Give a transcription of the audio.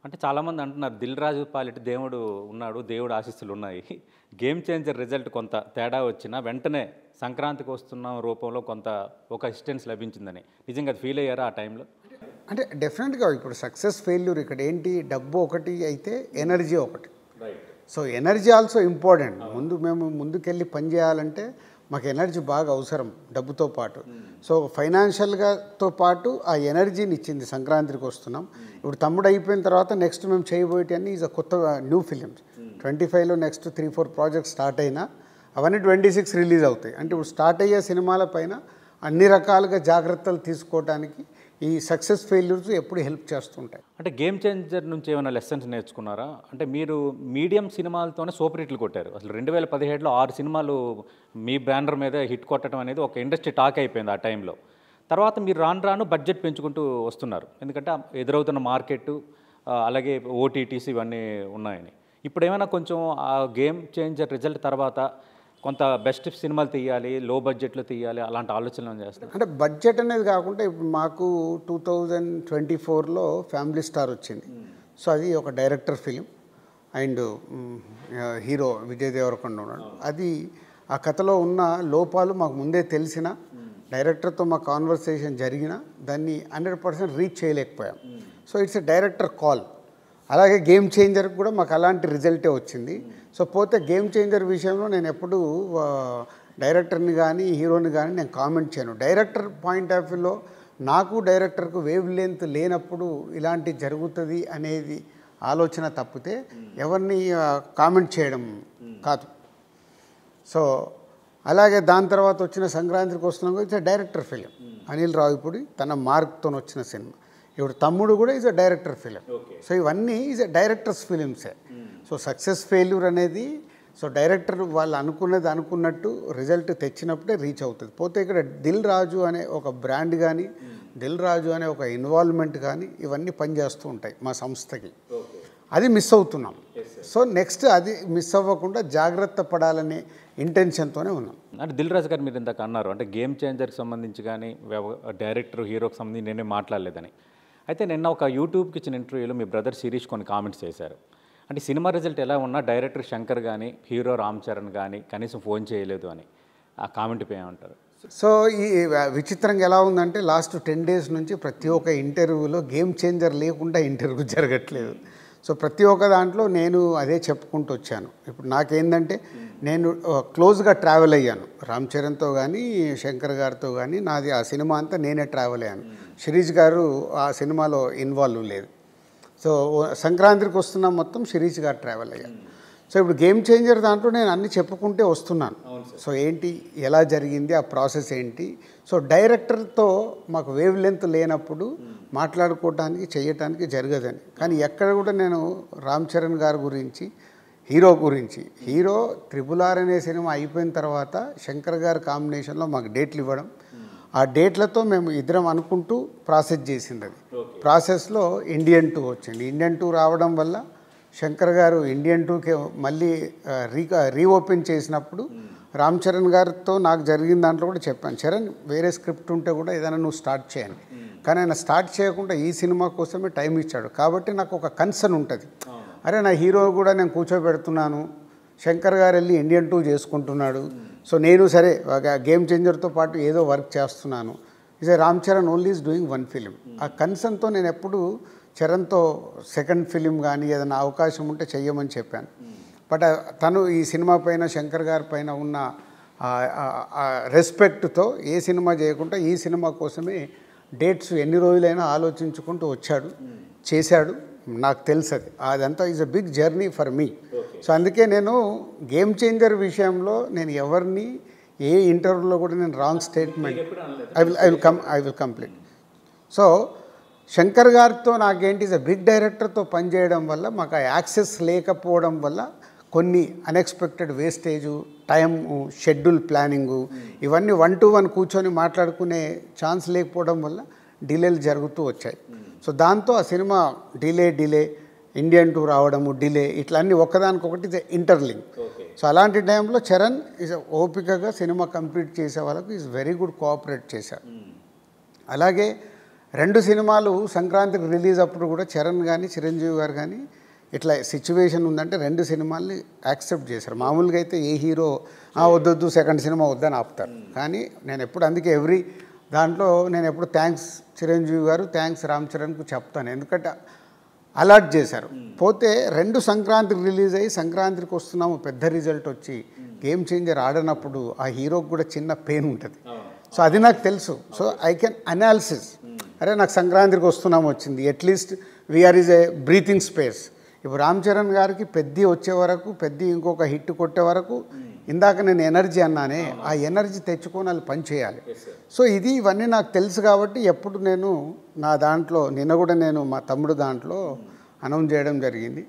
అంటే చాలామంది అంటున్నారు దిల్ రాజు పాలిట దేవుడు ఉన్నాడు, దేవుడు ఆశీస్సులు ఉన్నాయి. గేమ్ చేంజర్ రిజల్ట్ కొంత తేడా వచ్చినా వెంటనే సంక్రాంతికి వస్తున్న రూపంలో కొంత ఒక అసిస్టెన్స్ లభించిందని. నిజంగా అది ఫీల్ అయ్యారా ఆ టైంలో? అంటే డెఫినెట్గా ఇప్పుడు సక్సెస్ ఫెయిల్యూర్ ఇక్కడ ఏంటి, డబ్బు ఒకటి అయితే ఎనర్జీ ఒకటి. So energy also important. మేము ముందుకెళ్ళి పని చేయాలంటే మాకు ఎనర్జీ బాగా అవసరం డబ్బుతో పాటు. సో ఫైనాన్షియల్గాతో పాటు ఆ ఎనర్జీని ఇచ్చింది. సంక్రాంతికి వస్తున్నాం, ఇప్పుడు తమ్ముడు అయిపోయిన తర్వాత నెక్స్ట్ మేము చేయబోయేటి ఈజ్ కొత్త న్యూ ఫిలిమ్స్. 25లో నెక్స్ట్ 3-4 ప్రాజెక్ట్స్ స్టార్ట్ అయినా అవన్నీ 26 రిలీజ్ అవుతాయి. అంటే ఇప్పుడు స్టార్ట్ అయ్యే సినిమాల పైన అన్ని రకాలుగా జాగ్రత్తలు తీసుకోవడానికి ఈ సక్సెస్ ఫెయిల్యూర్స్ ఎప్పుడు హెల్ప్ చేస్తుంటాయి. అంటే గేమ్ చేంజర్ నుంచి ఏమైనా లెసన్స్ నేర్చుకున్నారా? అంటే మీరు మీడియం సినిమాలతోనే సూపర్ హిట్లు కొట్టారు. అసలు 2017లో 6 సినిమాలు మీ బ్యానర్ మీద హిట్ కొట్టడం అనేది ఒక ఇండస్ట్రీ టాక్ అయిపోయింది ఆ టైంలో. తర్వాత మీరు రాను బడ్జెట్ పెంచుకుంటూ వస్తున్నారు, ఎందుకంటే ఎదురవుతున్న మార్కెట్ అలాగే ఓటీటీస్ ఇవన్నీ ఉన్నాయని. ఇప్పుడు ఏమైనా కొంచెం ఆ గేమ్ చేంజర్ రిజల్ట్ తర్వాత కొంత బెస్ట్ సినిమాలు తీయాలి, లో బడ్జెట్లో తీయాలి, అలాంటి ఆలోచనలు చేస్తారు? అంటే బడ్జెట్ అనేది కాకుండా ఇప్పుడు మాకు 2024లో ఫ్యామిలీ స్టార్ వచ్చింది. సో అది ఒక director film and hero Vijay Deverakonda ఉన్నాడు. అది ఆ కథలో ఉన్న లోపాలు మాకు ముందే తెలిసిన, డైరెక్టర్తో మా కాన్వర్సేషన్ జరిగిన, దాన్ని 100% రీచ్ చేయలేకపోయాం. So it's a director call. అలాగే గేమ్ చేంజర్కి కూడా మాకు అలాంటి రిజల్టే వచ్చింది. సో పోతే గేమ్ చేంజర్ విషయంలో నేను ఎప్పుడు డైరెక్టర్ని కానీ హీరోని కానీ నేను కామెంట్ చేయను. డైరెక్టర్ పాయింట్ ఆఫ్ వ్యూలో నాకు డైరెక్టర్కు వేవ్ లెంత్ లేనప్పుడు ఇలాంటి జరుగుతుంది అనేది ఆలోచన తప్పితే ఎవరిని కామెంట్ చేయడం కాదు. సో అలాగే దాని తర్వాత వచ్చిన సంక్రాంతికి వస్తున్నాం, it's director film. Anil Ravipudi తన మార్క్తో వచ్చిన సినిమా. ఇప్పుడు తమ్ముడు కూడా is a director film. So ఇవన్నీ ఈజ్ అ డైరెక్టర్స్ ఫిలిమ్సే. సో సక్సెస్ ఫెయిల్యూర్ అనేది సో డైరెక్టర్ వాళ్ళు అనుకున్నది అనుకున్నట్టు రిజల్ట్ తెచ్చినప్పుడే రీచ్ అవుతుంది. పోతే ఇక్కడ దిల్ రాజు అనే ఒక బ్రాండ్ కానీ, దిల్ రాజు అనే ఒక ఇన్వాల్వ్మెంట్ కానీ ఇవన్నీ పనిచేస్తూ ఉంటాయి మా సంస్థకి. అది మిస్ అవుతున్నాం. సో నెక్స్ట్ అది మిస్ అవ్వకుండా జాగ్రత్త పడాలనే ఇంటెన్షన్తోనే ఉన్నాం. అంటే దిల్ రాజు గారు మీరు ఇందాక అన్నారు, అంటే గేమ్ చేంజర్కి సంబంధించి కానీ డైరెక్టర్ హీరోకి సంబంధించి నేనే మాట్లాడలేదని. అయితే నిన్న ఒక యూట్యూబ్కి ఇచ్చిన ఇంటర్వ్యూలో మీ బ్రదర్ శిరీష్ కొన్ని కామెంట్స్ చేశారు. అంటే సినిమా రిజల్ట్ ఎలా ఉన్నా డైరెక్టర్ శంకర్ కానీ హీరో రామ్ చరణ్ కానీ కనీసం ఫోన్ చేయలేదు అని ఆ కామెంట్ ఏమంటారు? సో ఈ విచిత్రంగా ఎలా ఉందంటే లాస్ట్ 10 days నుంచి ప్రతి ఒక్క ఇంటర్వ్యూలో గేమ్ చేంజర్ లేకుండా ఇంటర్వ్యూ జరగట్లేదు. సో ప్రతి ఒక్క దాంట్లో నేను అదే చెప్పుకుంటూ వచ్చాను. ఇప్పుడు నాకేందంటే నేను క్లోజ్గా ట్రావెల్ అయ్యాను రామ్ చరణ్తో కానీ శంకర్ గారితో కానీ. నాది ఆ సినిమా అంతా నేనే ట్రావెల్ అయ్యాను. శిరీష్ గారు ఆ సినిమాలో ఇన్వాల్వ్ లేదు. సో సంక్రాంతికి వస్తున్నా మొత్తం శిరీష్ గారు ట్రావెల్ అయ్యాను. సో ఇప్పుడు గేమ్ చేంజర్ దాంట్లో నేను అన్నీ చెప్పుకుంటే వస్తున్నాను. సో ఏంటి, ఎలా జరిగింది, ఆ ప్రాసెస్ ఏంటి. సో డైరెక్టర్తో మాకు వేవ్ లెంత్ లేనప్పుడు మాట్లాడుకోవటానికి చేయటానికి జరగదని. కానీ ఎక్కడ కూడా నేను రామ్ చరణ్ గారి గురించి, హీరో గురించి, హీరో RRR అనే సినిమా అయిపోయిన తర్వాత శంకర్ గారి కాంబినేషన్లో మాకు డేట్లు ఇవ్వడం, ఆ డేట్లతో మేము ఇద్దరం అనుకుంటూ ప్రాసెస్ చేసింది. అది ప్రాసెస్లో ఇండియన్ 2 వచ్చింది. ఇండియన్ 2 రావడం వల్ల శంకర్ గారు ఇండియన్ 2కి మళ్ళీ రీఓపెన్ చేసినప్పుడు రామ్ చరణ్ గారితో నాకు జరిగిన దాంట్లో కూడా చెప్పాను, చరణ్ వేరే స్క్రిప్ట్ ఉంటే కూడా ఏదైనా నువ్వు స్టార్ట్ చేయండి. కానీ ఆయన స్టార్ట్ చేయకుండా ఈ సినిమా కోసమే టైం ఇచ్చాడు. కాబట్టి నాకు ఒక కన్సర్న్ ఉంటుంది, అరే నా హీరో కూడా నేను కూర్చోబెడుతున్నాను, శంకర్ గారు వెళ్ళి ఇండియన్ 2 చేసుకుంటున్నాడు. సో నేను సరే గేమ్ చేంజర్తో పాటు ఏదో వర్క్ చేస్తున్నాను. Is Ram Charan only is doing 1 film. ఆ కన్సర్న్తో నేను ఎప్పుడు చరణ్తో సెకండ్ ఫిలిం కానీ ఏదైనా అవకాశం ఉంటే చెయ్యమని చెప్పాను. బట్ తను ఈ సినిమా పైన శంకర్ గారి పైన ఉన్న రెస్పెక్ట్తో ఏ సినిమా చేయకుండా ఈ సినిమా కోసమే డేట్స్ ఎన్ని రోజులైనా ఆలోచించుకుంటూ వచ్చాడు, చేశాడు. నాకు తెలుసు అదంతా is a big journey for me. So అందుకే నేను గేమ్ చేంజర్ విషయంలో నేను ఎవరిని ఏ ఇంటర్వ్యూలో కూడా నేను wrong statement I will complete. So Shankar గారితో నాకేంటి ఈజ్ అ బిగ్ డైరెక్టర్తో పనిచేయడం వల్ల మాకు ఆ యాక్సెస్ లేకపోవడం వల్ల కొన్ని unexpected wastage, time, schedule planning ఇవన్నీ 1-to-1 కూర్చొని మాట్లాడుకునే ఛాన్స్ లేకపోవడం వల్ల డిలేలు జరుగుతూ వచ్చాయి. సో దాంతో ఆ సినిమా డిలే ఇండియన్ 2 రావడము డిలే ఇట్లా అన్నీ ఒకదానికొకటి ఇంటర్లింక్. సో అలాంటి టైంలో చరణ్ ఈజ్ ఓపికగా సినిమా కంప్లీట్ చేసే వాళ్ళకు ఈజ్ వెరీ గుడ్ కోఆపరేట్ చేశారు. అలాగే 2 సినిమాలు సంక్రాంతికి రిలీజ్ అప్పుడు కూడా చరణ్ కానీ చిరంజీవి గారు కానీ ఇట్లా సిచ్యువేషన్ ఉందంటే 2 సినిమాల్ని యాక్సెప్ట్ చేశారు. మామూలుగా అయితే ఏ హీరో వద్దొద్దు సెకండ్ సినిమా వద్దని ఆపుతారు. కానీ నేను ఎప్పుడు అందుకే ఎవ్రీ దాంట్లో నేను ఎప్పుడు థ్యాంక్స్ చిరంజీవి గారు, థ్యాంక్స్ రామ్ చరణ్కు చెప్తాను. ఎందుకంటే అలర్ట్ చేశారు. పోతే 2 సంక్రాంతికి రిలీజ్ అయ్యి సంక్రాంతికి వస్తున్నాము పెద్ద రిజల్ట్ వచ్చి గేమ్ చేంజర్ ఆడనప్పుడు ఆ హీరోకి కూడా చిన్న పెయిన్ ఉంటుంది. సో అది నాకు తెలుసు. సో ఐ కెన్ అనాలిసిస్, అరే నాకు సంక్రాంతికి వస్తున్నాము వచ్చింది, at least we are is a breathing space. ఇప్పుడు రామ్ చరణ్ గారికి పెద్ద వచ్చే వరకు, పెద్ద ఇంకొక హిట్ కొట్టే వరకు ఇందాక నేను ఎనర్జీ అన్నానే, ఆ ఎనర్జీ తెచ్చుకొని వాళ్ళు పని చేయాలి. సో ఇవన్నీ నాకు తెలుసు కాబట్టి ఎప్పుడు నేను నా దాంట్లో నిన్న కూడా నేను మా తమ్ముడు దాంట్లో అనౌన్స్ చేయడం జరిగింది.